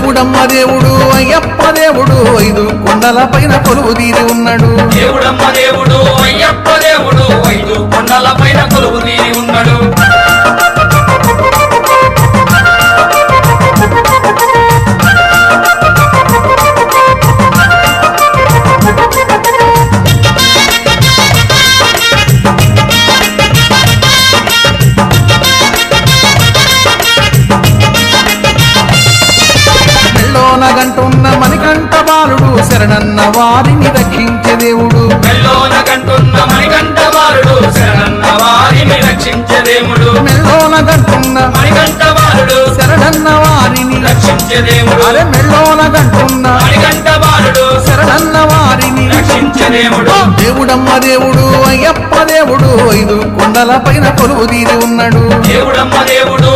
దేవుడమ్మ దేవుడు అయ్యప్ప దేవుడు 5 కొండల పైన కొలువు తీరి ఉన్నాడు దేవుడమ్మ దేవుడు అయ్యప్ప దేవుడు 5 కొండల పైన కొలువు తీరి ఉన్నాడు గంటున్న మణికంఠ బాలుడు శరణన్న వారిని రక్షించే దేవుడు మెల్లోన గంటున్న మణికంఠ బాలుడు శరణన్న వారిని రక్షించే దేవుడు మెల్లోన గంటున్న మణికంఠ బాలుడు శరణన్న వారిని రక్షించే దేవుడు అరే మెల్లోన గంటున్న మణికంఠ బాలుడు శరణన్న వారిని రక్షించే దేవుడు దేవుడమ్మ దేవుడు అయ్యప్ప దేవుడు 5 కొండల పైన కొలువు తీరి ఉన్నాడు దేవుడమ్మ దేవుడు